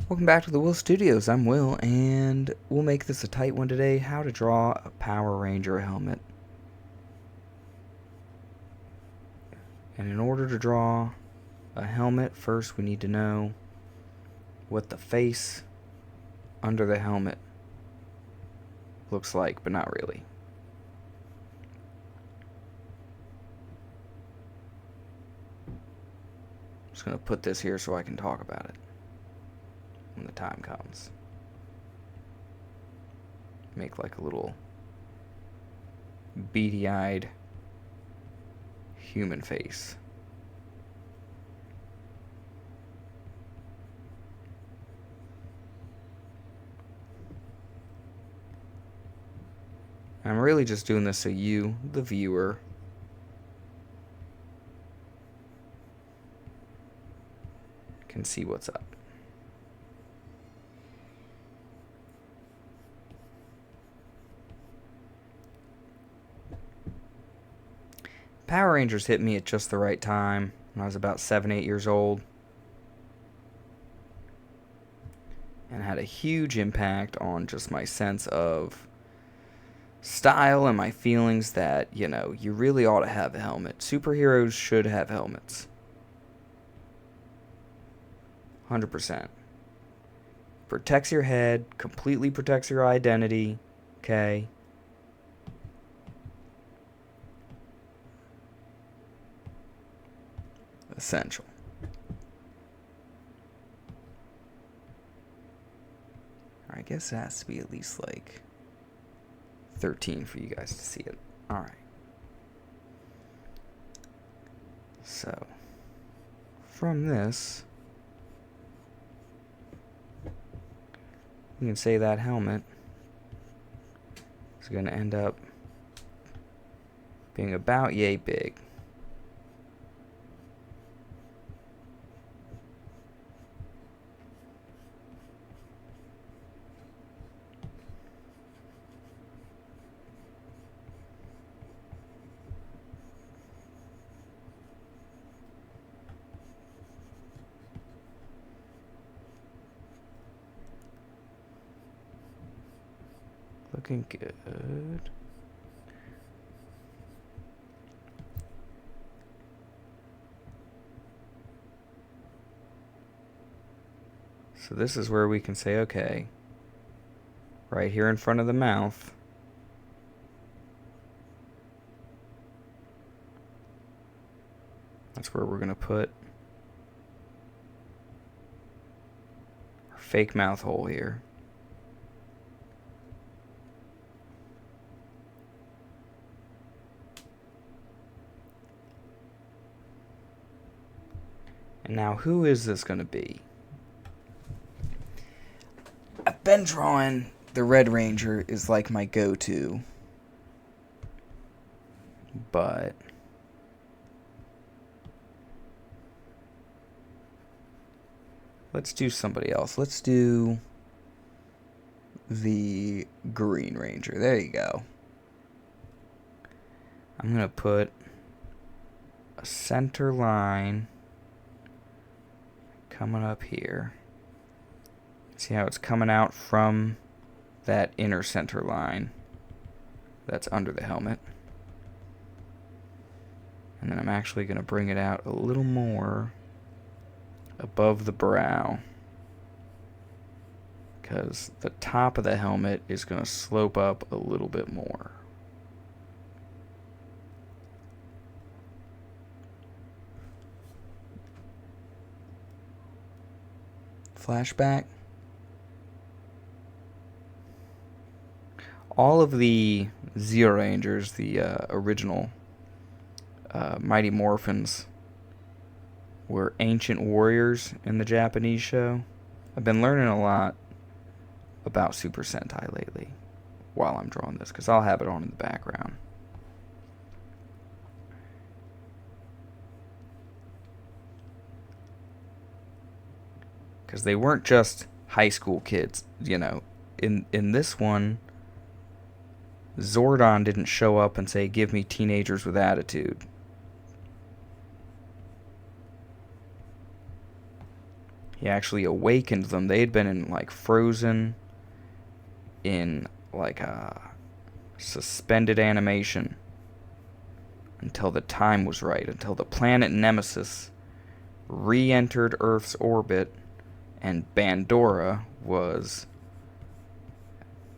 Welcome back to the Will Studios. I'm Will, and we'll make this a tight one today. How to draw a Power Ranger helmet. And in order to draw a helmet, first we need to know what the face under the helmet looks like, but not really. I'm just going to put this here so I can talk about it when the time comes. Make like a little beady-eyed human face. I'm really just doing this so you, the viewer, can see what's up. Power Rangers hit me at just the right time when I was about 7, 8 years old, and had a huge impact on just my sense of style and my feelings that, you really ought to have a helmet. Superheroes should have helmets. 100%. Protects your head, completely protects your identity, okay? Essential. I guess it has to be at least like 13 for you guys to see it. Alright. So, from this, you can say that helmet is going to end up being about yay big. Looking good. So this is where we can say, okay, right here in front of the mouth, that's where we're going to put our fake mouth hole here. And now, who is this going to be? I've been drawing the Red Ranger is like my go-to. But let's do somebody else. Let's do the Green Ranger. There you go. I'm going to put a center line coming up here. See how it's coming out from that inner center line that's under the helmet. And then I'm actually going to bring it out a little more above the brow, because the top of the helmet is going to slope up a little bit more. Flashback. All of the Zeo Rangers, the original Mighty Morphins, were ancient warriors in the Japanese show. I've been learning a lot about Super Sentai lately while I'm drawing this, because I'll have it on in the background. Because they weren't just high school kids, In this one, Zordon didn't show up and say, "Give me teenagers with attitude." He actually awakened them. They had been in, like, frozen in, like, a suspended animation until the time was right, until the planet Nemesis re-entered Earth's orbit and Bandora was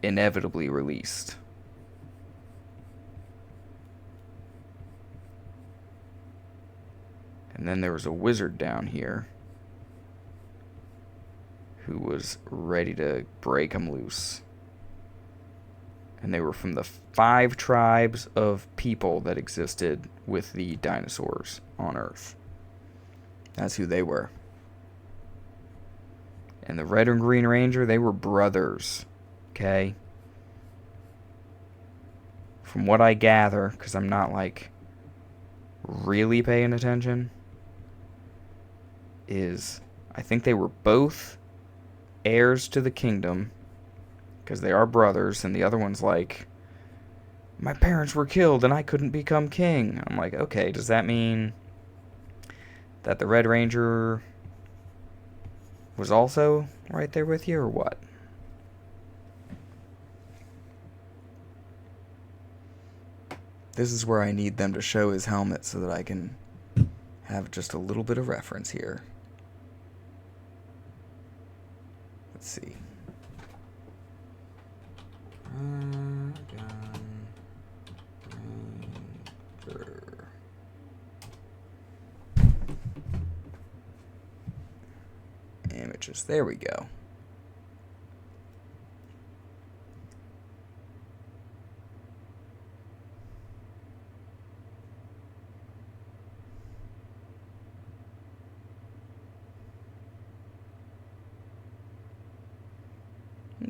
inevitably released. And then there was a wizard down here who was ready to break them loose. And they were from the 5 tribes of people that existed with the dinosaurs on Earth. That's who they were. And the Red and Green Ranger, they were brothers. Okay? From what I gather, because I'm not, like, really paying attention, is I think they were both heirs to the kingdom, because they are brothers, and the other one's like, my parents were killed and I couldn't become king. I'm like, okay, does that mean that the Red Ranger was also right there with you, or what? This is where I need them to show his helmet so that I can have just a little bit of reference here. Let's see. Images. There we go.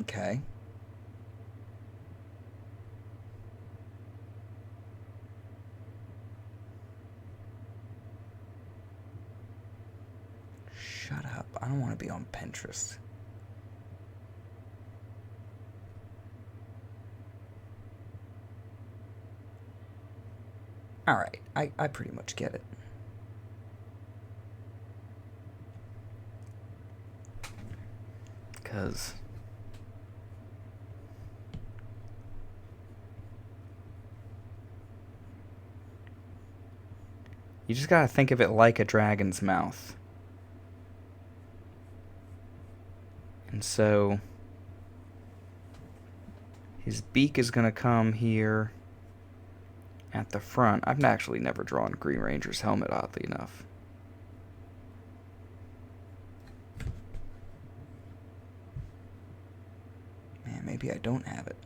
Okay. Shut up. I don't want to be on Pinterest. Alright, I pretty much get it. Because you just gotta think of it like a dragon's mouth. And so his beak is gonna come here at the front. I've actually never drawn Green Ranger's helmet, oddly enough. Man, maybe I don't have it.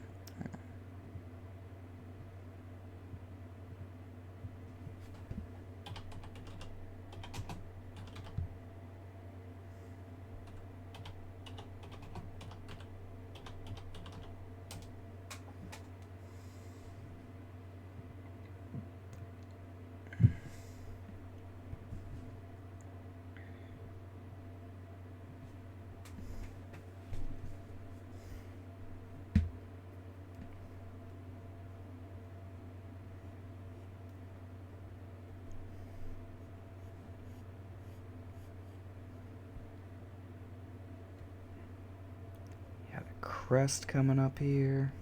Crest coming up here.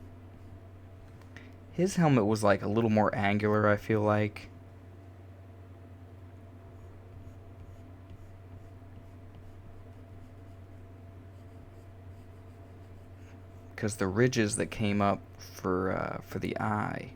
His helmet was like a little more angular, I feel like. Because the ridges that came up for the eye.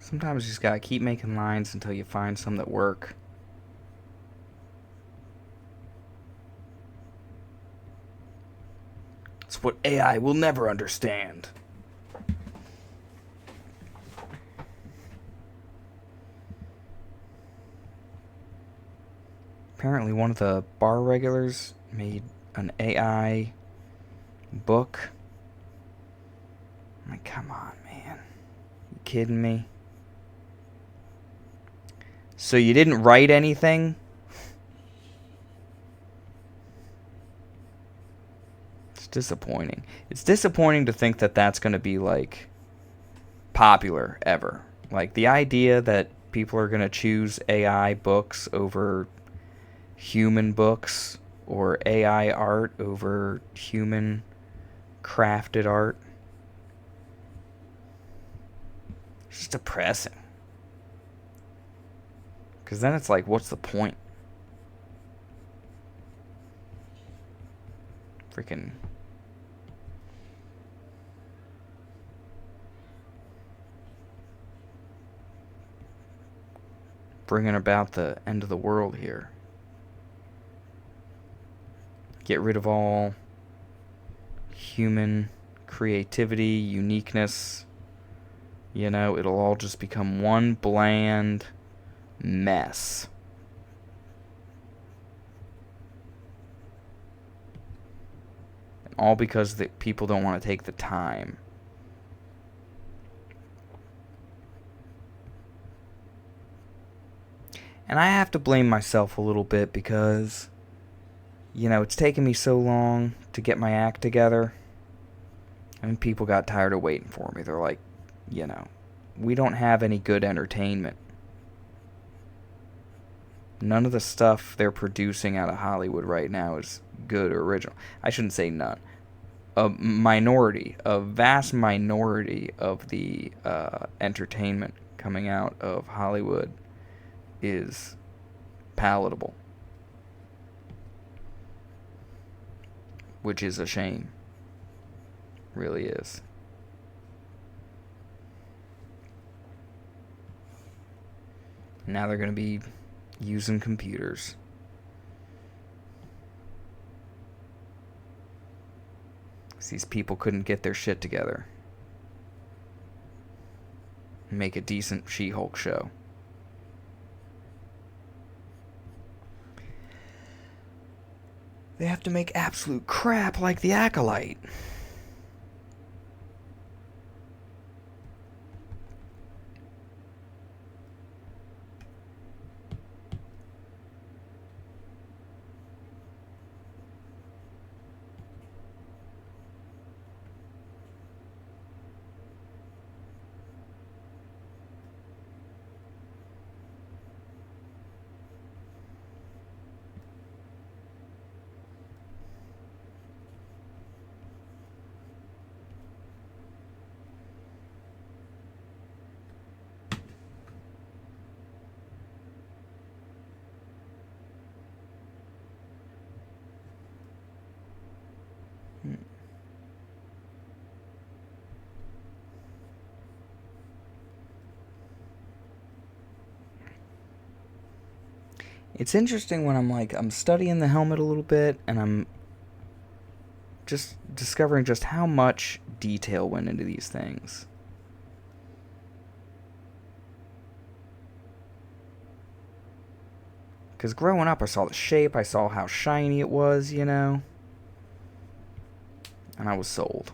Sometimes you just gotta keep making lines until you find some that work. It's what AI will never understand. Apparently one of the bar regulars made an AI book. I'm like, come on, man. You kidding me? So you didn't write anything? It's disappointing. It's disappointing to think that that's going to be, like, popular ever. Like, the idea that people are going to choose AI books over human books or AI art over human crafted art. It's just depressing. Because then it's like, what's the point? Freaking bringing about the end of the world here. Get rid of all human creativity, uniqueness. You know, it'll all just become one bland mess. And all because the people don't want to take the time. And I have to blame myself a little bit because, you know, it's taken me so long to get my act together. And people got tired of waiting for me. They're like, you know, we don't have any good entertainment. None of the stuff they're producing out of Hollywood right now is good or original. I shouldn't say none. A vast minority of the entertainment coming out of Hollywood is palatable. Which is a shame. Really is. Now they're going to be using computers. These people couldn't get their shit together. Make a decent She-Hulk show. They have to make absolute crap like The Acolyte. It's interesting when I'm studying the helmet a little bit, and I'm just discovering just how much detail went into these things. Because growing up, I saw the shape, I saw how shiny it was, you know? And I was sold.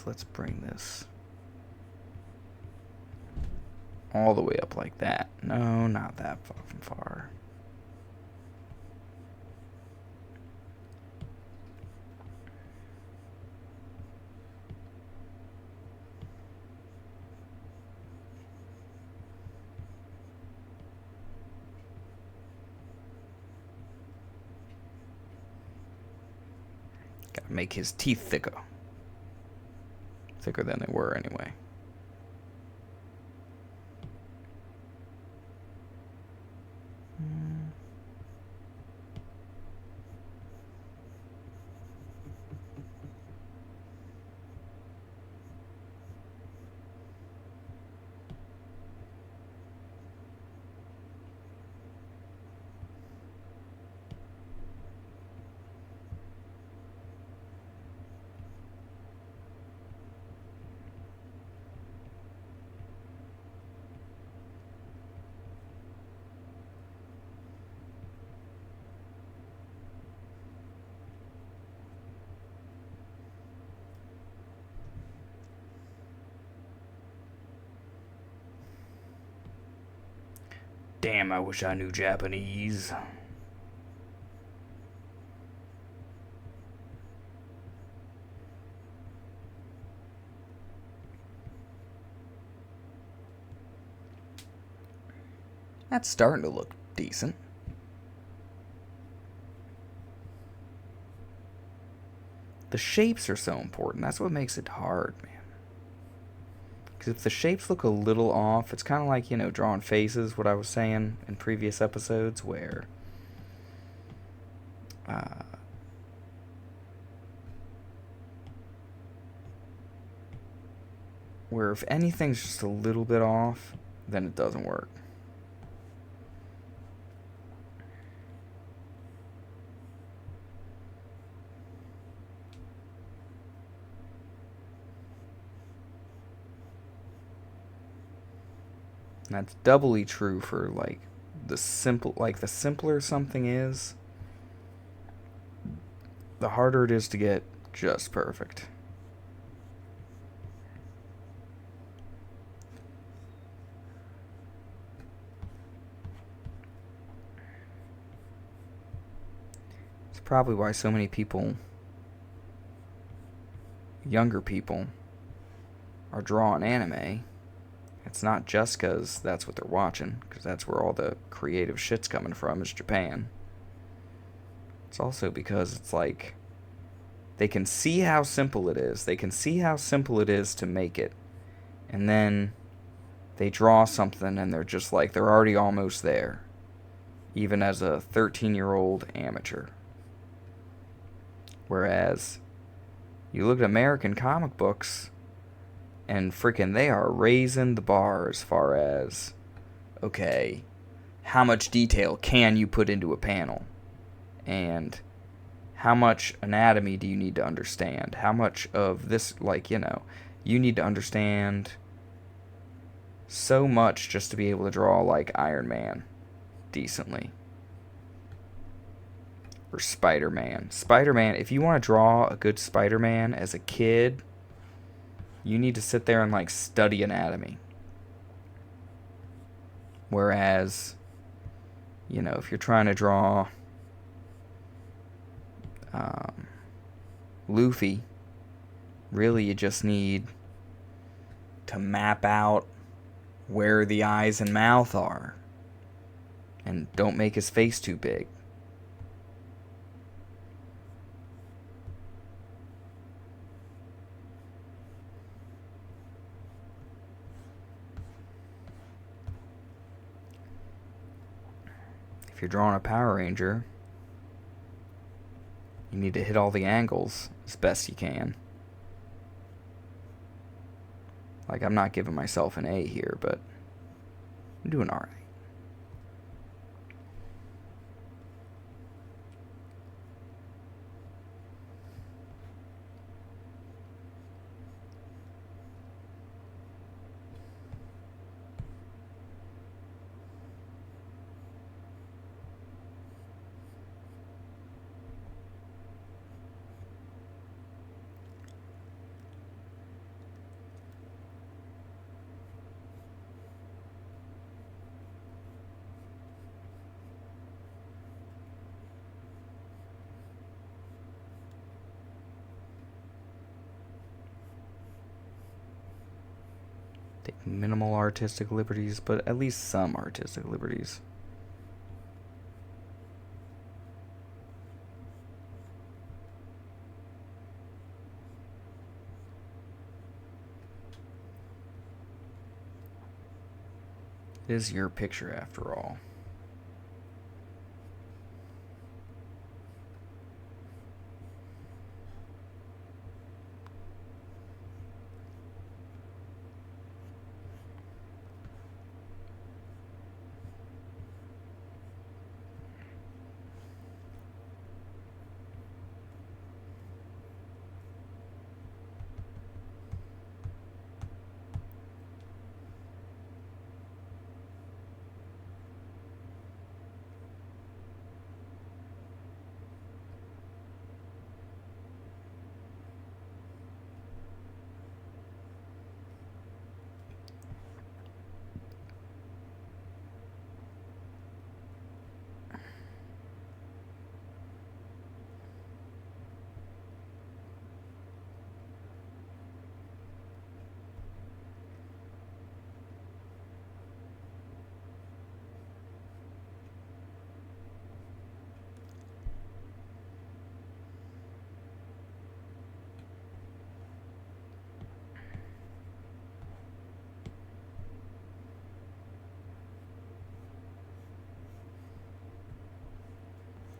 Let's bring this all the way up like that. No, not that fucking far. Gotta make his teeth thicker. Thicker than they were anyway. Damn, I wish I knew Japanese. That's starting to look decent. The shapes are so important. That's what makes it hard, man. Because if the shapes look a little off, it's kind of like, drawing faces, what I was saying in previous episodes, uh, where if anything's just a little bit off, then it doesn't work. And that's doubly true for the simpler something is, the harder it is to get just perfect. It's probably why so many people, younger people, are drawing anime. It's not just because that's what they're watching, because that's where all the creative shit's coming from, is Japan. It's also because it's like, they can see how simple it is. They can see how simple it is to make it. And then they draw something and they're just like, they're already almost there. Even as a 13-year-old amateur. Whereas, you look at American comic books, and freaking they are raising the bar as far as, okay, how much detail can you put into a panel? And how much anatomy do you need to understand? How much of this, you need to understand so much just to be able to draw like Iron Man decently. Or Spider-Man. Spider-Man, if you want to draw a good Spider-Man as a kid, you need to sit there and study anatomy. Whereas, if you're trying to draw Luffy, really you just need to map out where the eyes and mouth are. And don't make his face too big. If you're drawing a Power Ranger, you need to hit all the angles as best you can. I'm not giving myself an A here, but I'm doing alright. Take minimal artistic liberties, but at least some artistic liberties. It is your picture after all.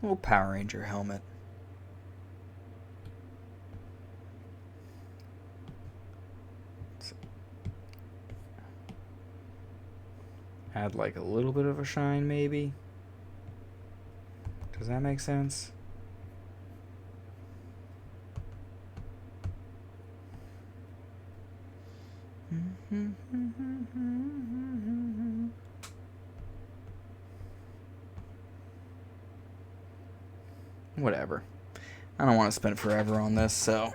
Little Power Ranger helmet. Add like a little bit of a shine, maybe. Does that make sense? Whatever. I don't want to spend forever on this, so...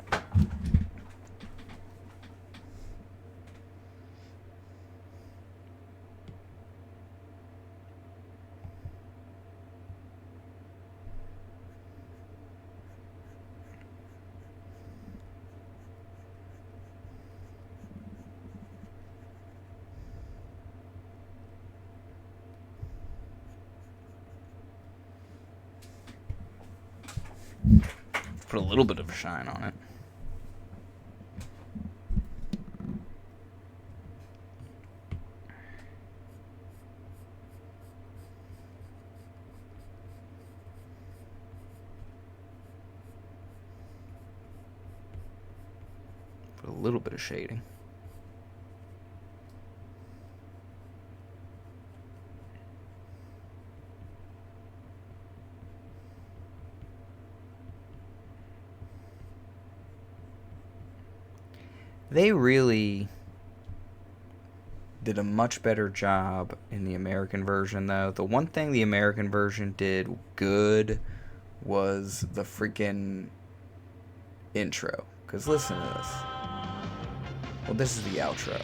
Put a little bit of a shine on it. Put a little bit of shading. They really did a much better job in the American version, though. The one thing the American version did good was the freaking intro. Because listen to this. Well, this is the outro.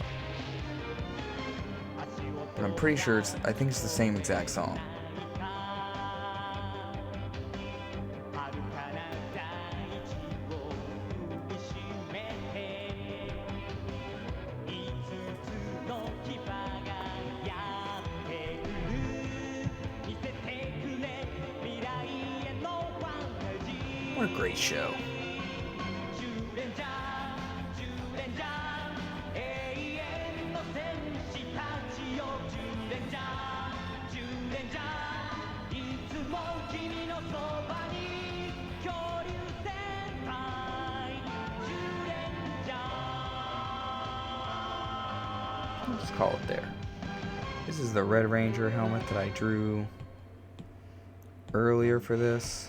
But I'm pretty sure I think it's the same exact song. What a great show. I'll just call it there. This is the Red Ranger helmet that I drew earlier for this.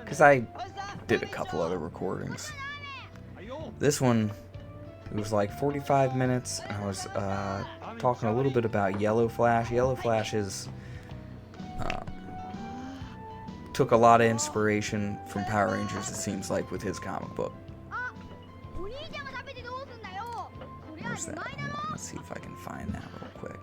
Because I did a couple other recordings. This one, it was like 45 minutes. I was talking a little bit about Yellow Flash. Yellow Flash is took a lot of inspiration from Power Rangers, it seems like, with his comic book. Where's that? Hold on, let's see if I can find that real quick.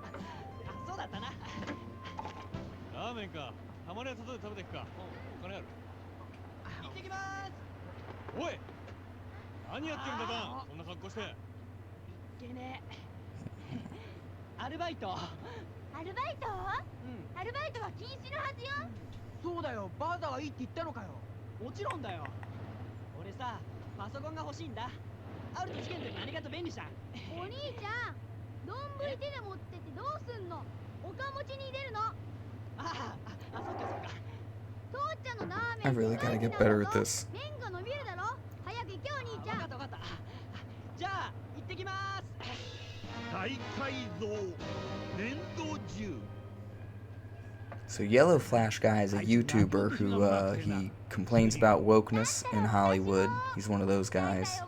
I really gotta get better at this. So Yellow Flash guy is a YouTuber who he complains about wokeness in Hollywood. He's one of those guys.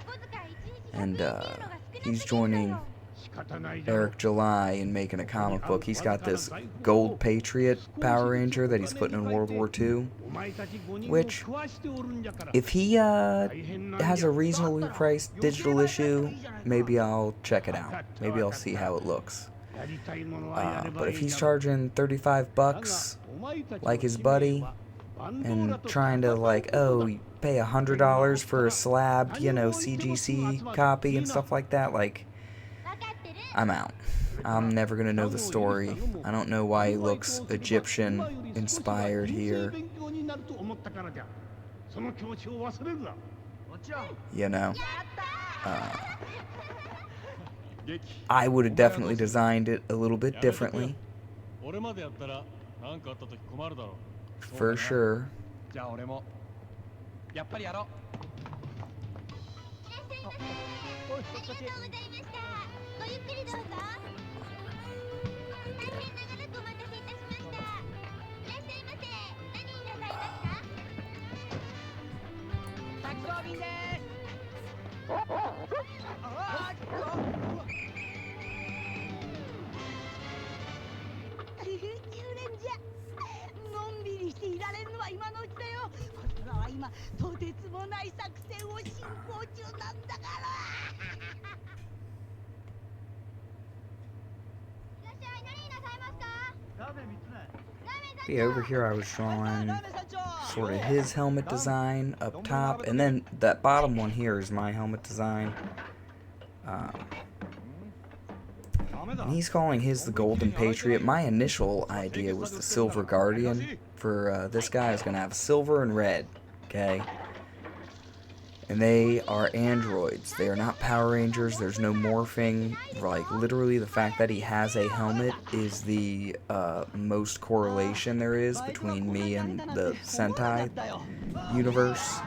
And he's joining Eric July in making a comic book. He's got this Gold Patriot Power Ranger that he's putting in World War II. Which, if he has a reasonably priced digital issue, maybe I'll check it out. Maybe I'll see how it looks. But if he's charging $35 like his buddy and trying to like, oh, pay $100 for a slabbed, you know, CGC copy and stuff like that, like, I'm out. I'm never gonna know the story. I don't know why he looks Egyptian inspired here. You know, I would have definitely designed it a little bit differently. For sure. じゃあ俺もやっぱりやろう。おい、こっち。ありがとうございました。ごゆっくりどうぞ。大変長らくお待たせいたしました。いらっしゃいませ。何になさいますか？宅急便です。10年じゃ。のんびりしていられるのは今のうちだよ。こちらは今とてつもない作戦を進行中なんだから。いらっしゃい、何になさいますか？ラーメン3つね。 Yeah, over here I was drawing sort of his helmet design up top, and then that bottom one here is my helmet design. And he's calling his the Golden Patriot. My initial idea was the Silver Guardian. For this guy is going to have silver and red, okay? And they are androids. They are not Power Rangers. There's no morphing. Like, literally, the fact that he has a helmet is the most correlation there is between me and the Sentai universe.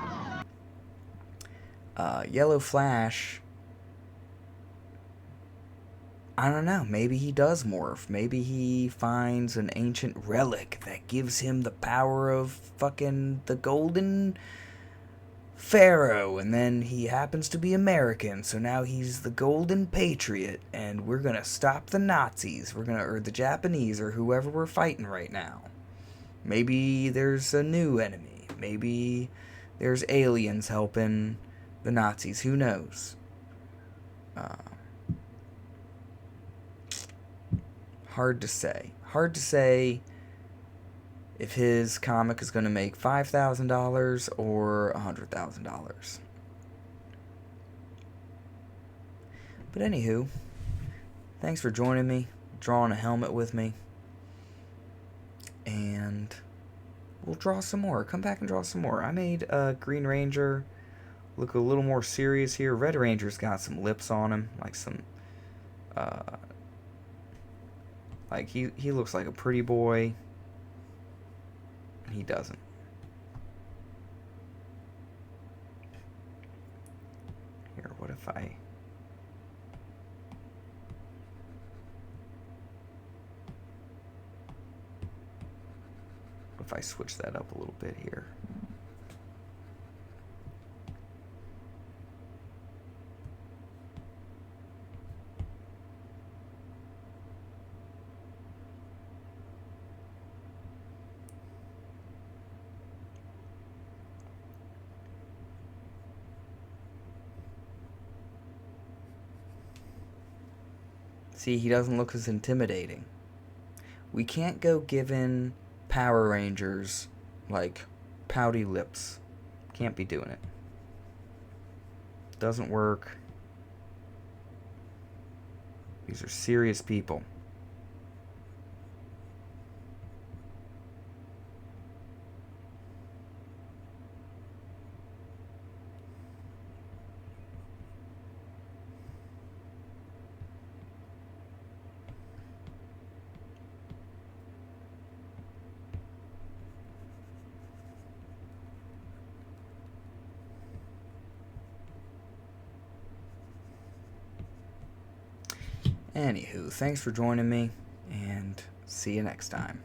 Yellow Flash, I don't know. Maybe he does morph. Maybe he finds an ancient relic that gives him the power of fucking the Golden Pharaoh, and then he happens to be American, so now he's the Golden Patriot, and we're gonna stop the Nazis. Or the Japanese, or whoever we're fighting right now. Maybe there's a new enemy. Maybe there's aliens helping the Nazis. Who knows? Hard to say. Hard to say if his comic is going to make $5,000 or $100,000. But anywho, thanks for joining me, drawing a helmet with me, and we'll draw some more. Come back and draw some more. I made Green Ranger look a little more serious here. Red Ranger's got some lips on him, like some, like he looks like a pretty boy. He doesn't. Here, what if I switch that up a little bit here? See, he doesn't look as intimidating. We can't go giving Power Rangers, like, pouty lips. Can't be doing it. Doesn't work. These are serious people. Anywho, thanks for joining me, and see you next time.